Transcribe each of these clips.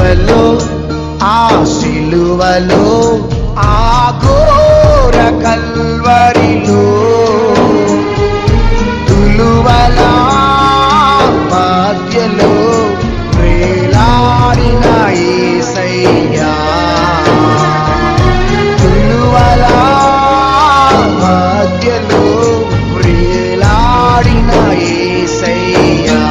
సిలువలో సిలువలో ఘోర కల్వరిలో తులువల మధ్యలో వేలాడిన యేసయ్యా, తులువల మధ్యలో వేలాడిన యేసయ్యా,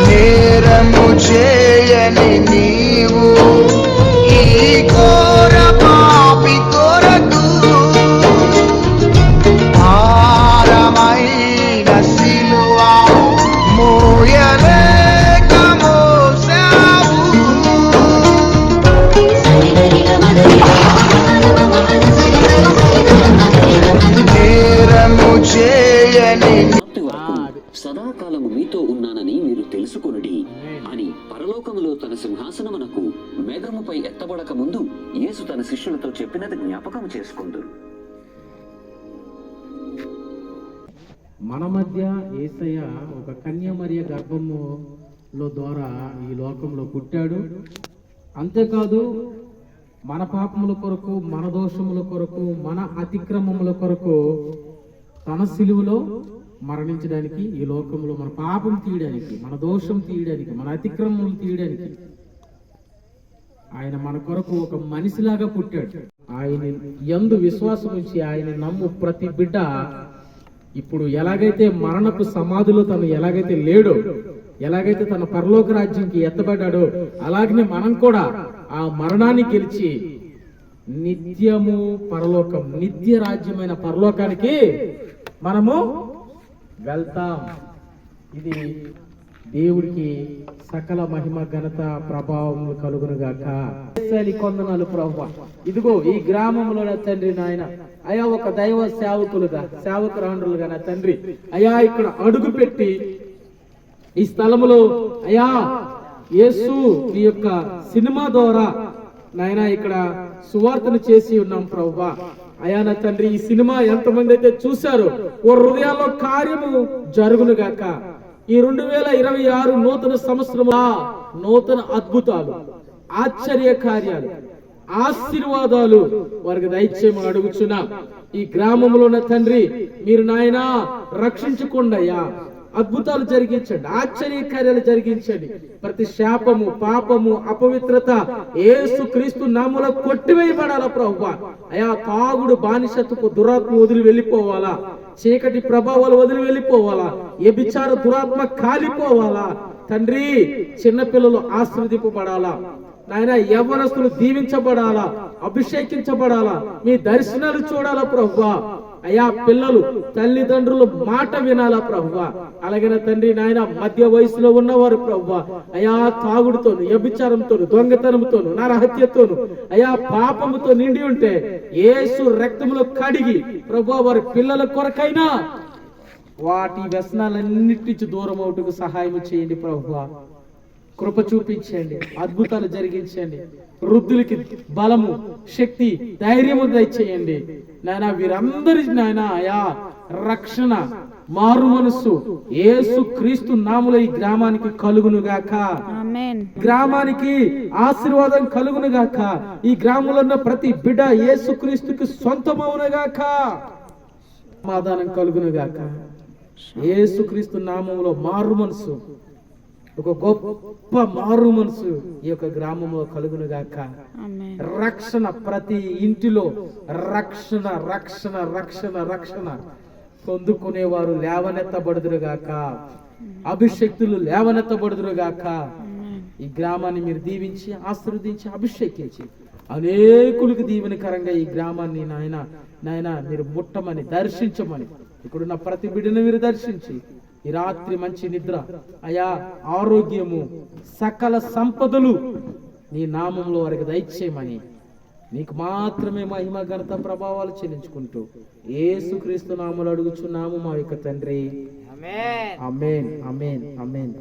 నేరము చేయని నీవు ఈ ఘోర పాపి కొరకు భారమైన సిలువ మోయలేక మోసావు, నేరము చేయని సదాకాలము మీతో ఉన్నానని మీరు తెలుసుకొనుడి అని పరలోకములో తన సింహాసనమునకు మేఘముపై ఎత్తబడక ముందు యేసు తన శిష్యులతో చెప్పినది జ్ఞాపకం చేసుకొందురు. మన మధ్య యేసయ్య ఒక కన్యమరియ గర్భములో ద్వారా ఈ లోకంలో పుట్టాడు. అంతేకాదు మన పాపముల కొరకు, మన దోషముల కొరకు, మన అతిక్రమముల కొరకు తన సిలువలో మరణించడానికి, ఈ లోకంలో మన పాపం తీయడానికి, మన దోషం తీయడానికి, మన అతిక్రమం తీయడానికి ఆయన మన కొరకు ఒక మనిషిలాగా పుట్టాడు. ఆయన యందు విశ్వాసం ఉంచి ఆయన నమ్ము ప్రతి బిడ్డ ఇప్పుడు ఎలాగైతే మరణపు సమాధిలో తను ఎలాగైతే లేడో, ఎలాగైతే తన పరలోక రాజ్యంకి ఎత్తబడ్డాడో, అలాగనే మనం కూడా ఆ మరణాన్ని గెలిచి నిత్యము పరలోకం, నిత్య రాజ్యమైన పరలోకానికి మనము వెళ్తాం. ఇది దేవుడికి సకల మహిమ ఘనత ప్రభావం కలుగునుగాక. కొందనాలు ప్రభువా, ఇదిగో ఈ గ్రామంలో నా తండ్రి నాయన అయా ఒక దైవ సేవకులుగా, సేవకురాండ్రులుగా నా తండ్రి అయా ఇక్కడ అడుగు పెట్టి ఈ స్థలములో అయా యేసు ఈ యొక్క సినిమా ద్వారా నాయన ఇక్కడ సువార్తను చేసి ఉన్నాం ప్రభువా. అయా నా తండ్రి ఈ సినిమా ఎంతమంది అయితే చూశారో ఓ హృదయాల్లో కార్యము జరుగును గాక. ఈ 2026 నూతన సంవత్సరము నూతన అద్భుతాలు, ఆశ్చర్య కార్యాలు, ఆశీర్వాదాలు వారికి దయచేయమని అడుగుచున్నా. ఈ గ్రామంలో ఉన్న తండ్రి మీరు నాయన రక్షించుకోండి అయ్యా, అద్భుతాలు జరిగించండి, ఆశ్చర్య కార్యాలు జరిగించండి. ప్రతి శాపము, పాపము, అపవిత్రత యేసు క్రీస్తు నామములో కొట్టివేయబడాలా ప్రభువా. అయా తాగుడు, బానిసత్వపు దురాత్మ వదిలి వెళ్ళిపోవాలా, చీకటి ప్రభావాలు వదిలి వెళ్ళిపోవాలా, వ్యభిచార దురాత్మ కాలిపోవాలా తండ్రి. చిన్నపిల్లలు ఆశీర్వదింపబడాలా నాయన, యవ్వనస్తులు దీవించబడాలా, అభిషేకించబడాలా, మీ దర్శనాలు చూడాలా ప్రభువా. అయా పిల్లలు తల్లిదండ్రులు మాట వినాలా ప్రభువా. అలాగే తండ్రి నాయన మధ్య వయసులో ఉన్నవారు ప్రభువా అయా తాగుడుతోను, వ్యభిచారంతోను, దొంగతనంతోను, నరహత్యతోను అయా పాపముతో నిండి ఉంటే యేసు రక్తములో కడిగి ప్రభువా వారి పిల్లల కొరకైనా వాటి వ్యసనాలన్నిటి దూరం అవుటకు సహాయం చేయండి ప్రభువా. కృప చూపించండి, అద్భుతాలు జరిగించండి, వృద్ధులకి బలము, శక్తి, ధైర్యము దయచేయండి నాయన. వీరందరి నాయన అయా రక్షణ, మారు మనస్సు యేసు క్రీస్తు నామములో ఈ గ్రామానికి కలుగునుగాక. గ్రామానికి ఆశీర్వాదం కలుగునుగాక. ఈ గ్రామంలో ఉన్న ప్రతి బిడ్డ యేసు క్రీస్తుకి సొంతమవునుగాక. సమాధానం కలుగునుగాక. యేసుక్రీస్తు నామములో మారు మనసు, ఒక గొప్ప మారు మనసు ఈ యొక్క గ్రామంలో కలుగును గాక. రక్షణ, ప్రతి ఇంటిలో రక్షణ రక్షణ రక్షణ రక్షణ పొందుకునేవారు లేవనెత్తబడుదురు గాక, అభిషక్తులు లేవనెత్తబడుదురు గాక. ఈ గ్రామాన్ని మీరు దీవించి ఆశీర్వదించి అభిషేకించి అనేకులకు దీవెనకరంగా ఈ గ్రామాన్ని నాయన మీరు ముట్టమని, దర్శించమని, ఇక్కడున్న ప్రతి బిడ్డను మీరు దర్శించి ఈ రాత్రి మంచి నిద్ర, అయా ఆరోగ్యము, సకల సంపదలు నీ నామంలో వారికి దయచేయమని, నీకు మాత్రమే మహిమ ఘనత ప్రభావాలు చెల్లించుకుంటూ యేసుక్రీస్తు నామములో అడుగుచున్నాము మా యొక్క తండ్రి. ఆమేన్ ఆమేన్ ఆమేన్ ఆమేన్.